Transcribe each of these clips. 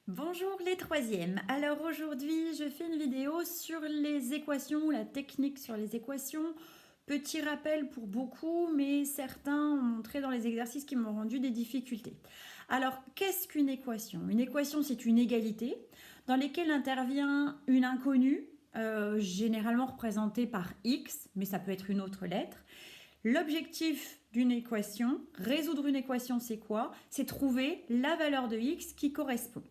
Bonjour les troisièmes. Alors aujourd'hui, je fais une vidéo sur les équations, la technique sur les équations. Petit rappel pour beaucoup, mais certains ont montré dans les exercices qui m'ont rendu des difficultés. Alors, qu'est-ce qu'une équation? Une équation, c'est une égalité dans laquelle intervient une inconnue, généralement représentée par x, mais ça peut être une autre lettre. L'objectif d'une équation, résoudre une équation, c'est quoi? C'est trouver la valeur de x qui correspond.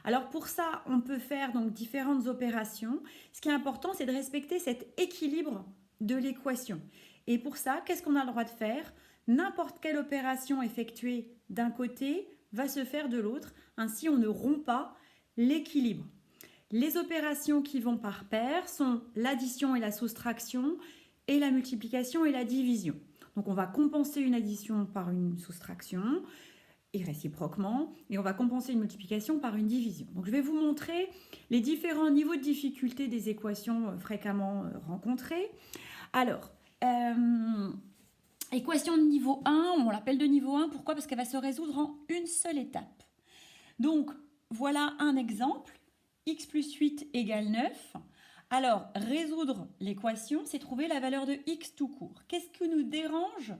Alors pour ça, on peut faire donc différentes opérations. Ce qui est important, c'est de respecter cet équilibre de l'équation. Et pour ça, qu'est-ce qu'on a le droit de faire? N'importe quelle opération effectuée d'un côté va se faire de l'autre. Ainsi, on ne rompt pas l'équilibre. Les opérations qui vont par paire sont l'addition et la soustraction et la multiplication et la division. Donc on va compenser une addition par une soustraction, et réciproquement, et on va compenser une multiplication par une division. Donc je vais vous montrer les différents niveaux de difficulté des équations fréquemment rencontrées. Alors, équation de niveau 1, on l'appelle de niveau 1, pourquoi? Parce qu'elle va se résoudre en une seule étape. Donc, voilà un exemple, x plus 8 égale 9. Alors, résoudre l'équation, c'est trouver la valeur de x tout court. Qu'est-ce qui nous dérange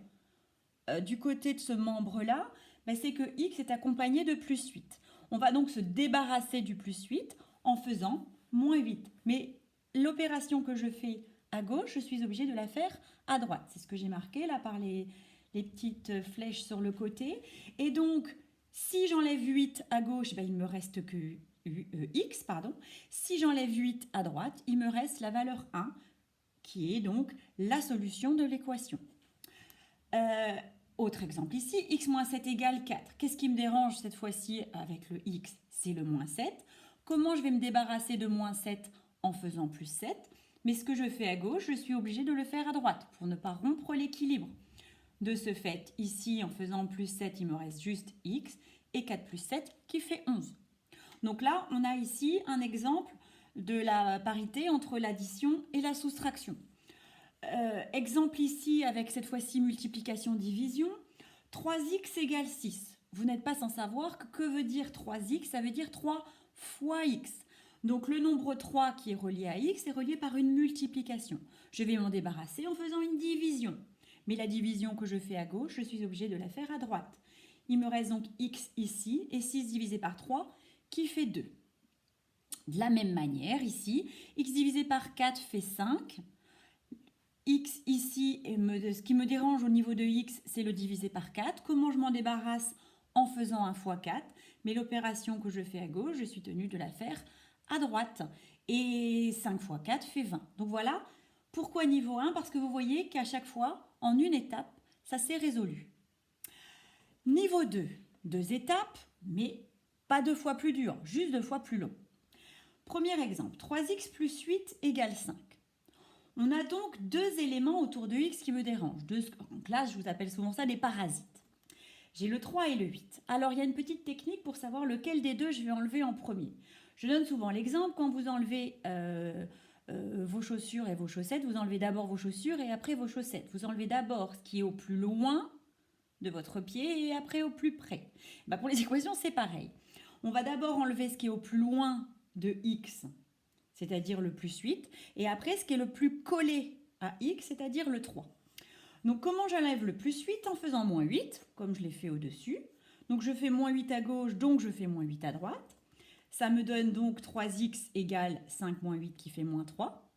du côté de ce membre-là? C'est que x est accompagné de plus 8. On va donc se débarrasser du plus 8 en faisant moins 8. Mais l'opération que je fais à gauche, je suis obligée de la faire à droite. C'est ce que j'ai marqué là par les petites flèches sur le côté. Et donc, si j'enlève 8 à gauche, il ne me reste que x. Si j'enlève 8 à droite, il me reste la valeur 1, qui est donc la solution de l'équation. Autre exemple ici, x moins 7 égale 4. Qu'est-ce qui me dérange cette fois-ci avec le x? C'est le moins 7. Comment je vais me débarrasser de moins 7 en faisant plus 7? Mais ce que je fais à gauche, je suis obligée de le faire à droite pour ne pas rompre l'équilibre. De ce fait, ici, en faisant plus 7, il me reste juste x et 4 plus 7 qui fait 11. Donc là, on a ici un exemple de la parité entre l'addition et la soustraction. Exemple ici avec cette fois-ci multiplication-division. 3x égale 6. Vous n'êtes pas sans savoir que veut dire 3x? Ça veut dire 3 fois x. Donc le nombre 3 qui est relié à x est relié par une multiplication. Je vais m'en débarrasser en faisant une division. Mais la division que je fais à gauche, je suis obligée de la faire à droite. Il me reste donc x ici et 6 divisé par 3 qui fait 2. De la même manière, ici, x divisé par 4 fait 5. X ici, ce qui me dérange au niveau de x, c'est le divisé par 4. Comment je m'en débarrasse? En faisant 1 fois 4. Mais l'opération que je fais à gauche, je suis tenue de la faire à droite. Et 5 fois 4 fait 20. Donc voilà, pourquoi niveau 1? Parce que vous voyez qu'à chaque fois, en une étape, ça s'est résolu. Niveau 2, 2 étapes, mais pas 2 fois plus dur, juste 2 fois plus long. Premier exemple, 3x plus 8 égale 5. On a donc deux éléments autour de x qui me dérangent. En classe, je vous appelle souvent ça des parasites. J'ai le 3 et le 8. Alors, il y a une petite technique pour savoir lequel des deux je vais enlever en premier. Je donne souvent l'exemple, quand vous enlevez vos chaussures et vos chaussettes, vous enlevez d'abord vos chaussures et après vos chaussettes. Vous enlevez d'abord ce qui est au plus loin de votre pied et après au plus près. Pour les équations, c'est pareil. On va d'abord enlever ce qui est au plus loin de x, c'est-à-dire le plus 8, et après ce qui est le plus collé à x, c'est-à-dire le 3. Donc comment j'enlève le plus 8? En faisant moins 8, comme je l'ai fait au-dessus. Donc je fais moins 8 à gauche, donc je fais moins 8 à droite. Ça me donne donc 3x égale 5 moins 8 qui fait moins 3.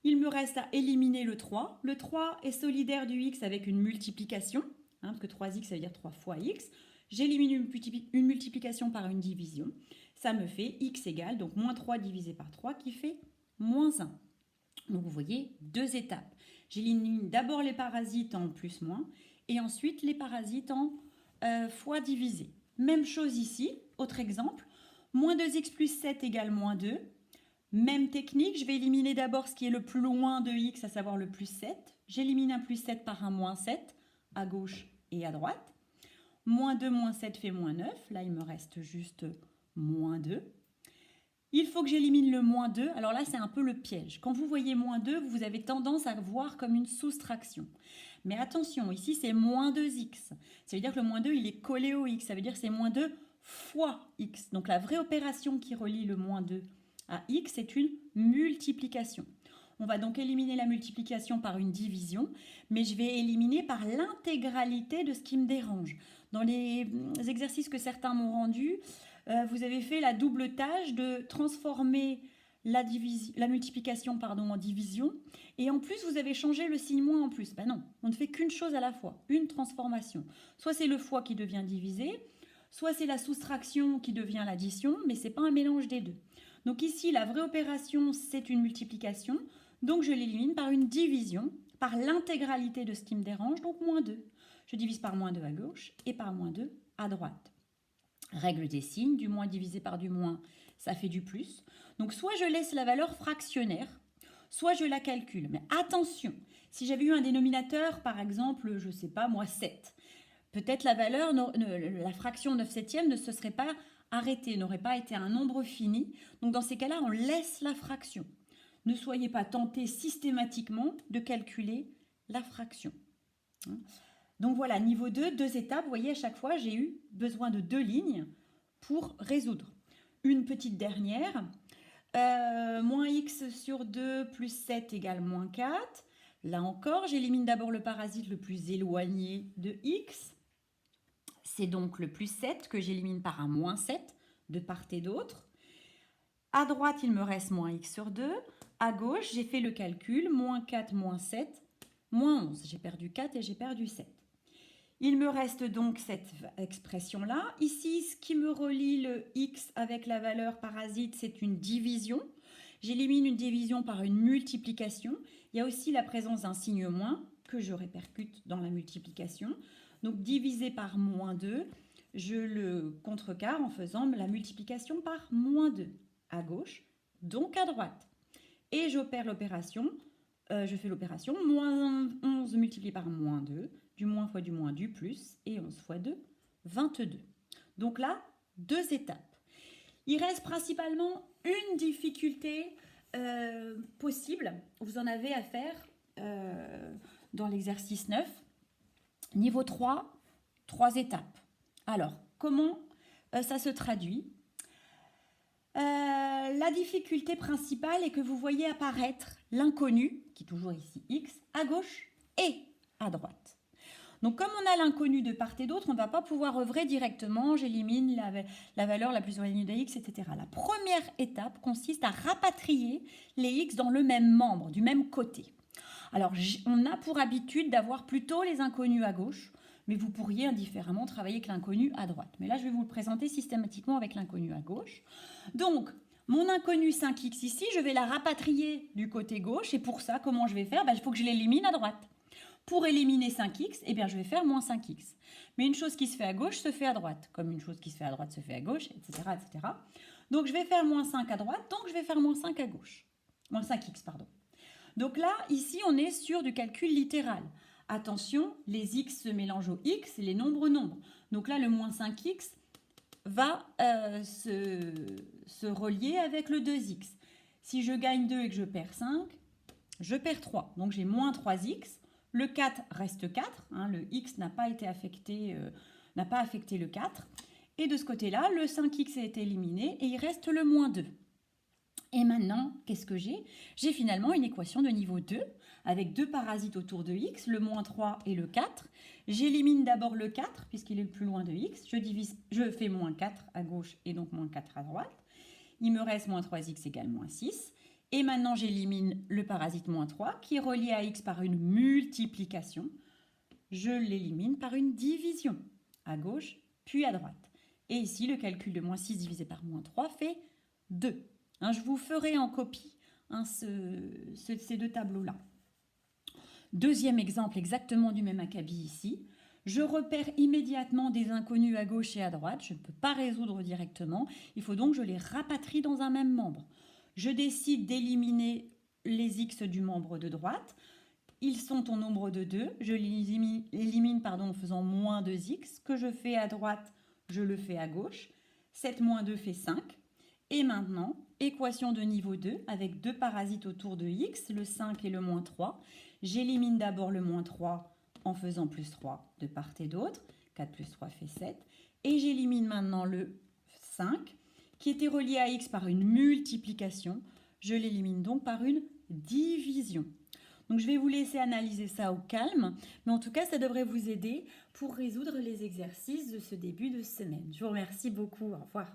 Il me reste à éliminer le 3. Le 3 est solidaire du x avec une multiplication, parce que 3x ça veut dire 3 fois x. J'élimine une multiplication par une division. Ça me fait x égale, donc moins 3 divisé par 3 qui fait moins 1. Donc vous voyez, deux étapes. J'élimine d'abord les parasites en plus moins et ensuite les parasites en fois divisé. Même chose ici, autre exemple. Moins 2x plus 7 égale moins 2. Même technique, je vais éliminer d'abord ce qui est le plus loin de x, à savoir le plus 7. J'élimine un plus 7 par un moins 7, à gauche et à droite. Moins 2 moins 7 fait moins 9. Là, il me reste juste moins 2. Il faut que j'élimine le moins 2. Alors là, c'est un peu le piège. Quand vous voyez moins 2, vous avez tendance à le voir comme une soustraction. Mais attention, ici, c'est moins 2x. Ça veut dire que le moins 2, il est collé au x. Ça veut dire que c'est moins 2 fois x. Donc la vraie opération qui relie le moins 2 à x, c'est une multiplication. On va donc éliminer la multiplication par une division, mais je vais éliminer par l'intégralité de ce qui me dérange. Dans les exercices que certains m'ont rendus, vous avez fait la double tâche de transformer la multiplication en division, et en plus vous avez changé le signe moins en plus. Ben non, on ne fait qu'une chose à la fois, une transformation. Soit c'est le fois qui devient divisé, soit c'est la soustraction qui devient l'addition, mais ce n'est pas un mélange des deux. Donc ici, la vraie opération, c'est une multiplication, donc je l'élimine par une division, par l'intégralité de ce qui me dérange, donc moins 2. Je divise par moins 2 à gauche et par moins 2 à droite. Règle des signes, du moins divisé par du moins, ça fait du plus. Donc soit je laisse la valeur fractionnaire, soit je la calcule. Mais attention, si j'avais eu un dénominateur, par exemple, je ne sais pas moi, 7, peut-être la fraction 9/7 ne se serait pas arrêtée, n'aurait pas été un nombre fini. Donc dans ces cas-là, on laisse la fraction. Ne soyez pas tentés systématiquement de calculer la fraction. Donc voilà, niveau 2, 2 étapes. Vous voyez, à chaque fois, j'ai eu besoin de 2 lignes pour résoudre. Une petite dernière. Moins x sur 2 plus 7 égale moins 4. Là encore, j'élimine d'abord le parasite le plus éloigné de x. C'est donc le plus 7 que j'élimine par un moins 7 de part et d'autre. À droite, il me reste moins x sur 2. À gauche, j'ai fait le calcul, moins 4, moins 7, moins 11. J'ai perdu 4 et j'ai perdu 7. Il me reste donc cette expression-là. Ici, ce qui me relie le x avec la valeur parasite, c'est une division. J'élimine une division par une multiplication. Il y a aussi la présence d'un signe moins que je répercute dans la multiplication. Donc, divisé par moins 2, je le contrecarre en faisant la multiplication par moins 2 à gauche, donc à droite. Et j'opère l'opération, je fais l'opération moins 11 multiplié par moins 2, du moins fois du moins du plus, et 11 fois 2, 22. Donc là, 2 étapes. Il reste principalement une difficulté possible. Vous en avez à faire dans l'exercice 9. Niveau 3, 3 étapes. Alors, comment ça se traduit ? La difficulté principale est que vous voyez apparaître l'inconnu, qui est toujours ici x, à gauche et à droite. Donc comme on a l'inconnu de part et d'autre, on ne va pas pouvoir œuvrer directement, j'élimine la valeur la plus éloignée de x, etc. La première étape consiste à rapatrier les x dans le même membre, du même côté. Alors on a pour habitude d'avoir plutôt les inconnus à gauche, mais vous pourriez indifféremment travailler avec l'inconnu à droite. Mais là, je vais vous le présenter systématiquement avec l'inconnu à gauche. Donc, mon inconnu 5x ici, je vais la rapatrier du côté gauche. Et pour ça, comment je vais faire ? Il faut que je l'élimine à droite. Pour éliminer 5x, eh bien, je vais faire moins 5x. Mais une chose qui se fait à gauche se fait à droite, comme une chose qui se fait à droite se fait à gauche, etc. etc. Donc, je vais faire moins 5 à droite, donc je vais faire moins 5 à gauche. Moins 5x, pardon. Donc là, ici, on est sur du calcul littéral. Attention, les x se mélangent aux x, les nombres. Donc là, le moins 5x va se relier avec le 2x. Si je gagne 2 et que je perds 5, je perds 3. Donc j'ai moins 3x. Le 4 reste 4. Le x n'a pas été affecté, n'a pas affecté le 4. Et de ce côté-là, le 5x est éliminé et il reste le moins 2. Et maintenant, qu'est-ce que j'ai ? J'ai finalement une équation de niveau 2 avec 2 parasites autour de x, le moins 3 et le 4. J'élimine d'abord le 4 puisqu'il est le plus loin de x. Je fais moins 4 à gauche et donc moins 4 à droite. Il me reste moins 3x égale moins 6. Et maintenant, j'élimine le parasite moins 3 qui est relié à x par une multiplication. Je l'élimine par une division à gauche puis à droite. Et ici, le calcul de moins 6 divisé par moins 3 fait 2. Je vous ferai en copie ces 2 tableaux-là. Deuxième exemple exactement du même acabit ici. Je repère immédiatement des inconnus à gauche et à droite. Je ne peux pas résoudre directement. Il faut donc que je les rapatrie dans un même membre. Je décide d'éliminer les x du membre de droite. Ils sont au nombre de 2. Je les élimine en faisant moins 2x. Ce que je fais à droite, je le fais à gauche. 7 moins 2 fait 5. Et maintenant, équation de niveau 2 avec 2 parasites autour de x, le 5 et le moins 3. J'élimine d'abord le moins 3 en faisant plus 3 de part et d'autre. 4 plus 3 fait 7. Et j'élimine maintenant le 5 qui était relié à x par une multiplication. Je l'élimine donc par une division. Donc je vais vous laisser analyser ça au calme, mais en tout cas ça devrait vous aider pour résoudre les exercices de ce début de semaine. Je vous remercie beaucoup, au revoir.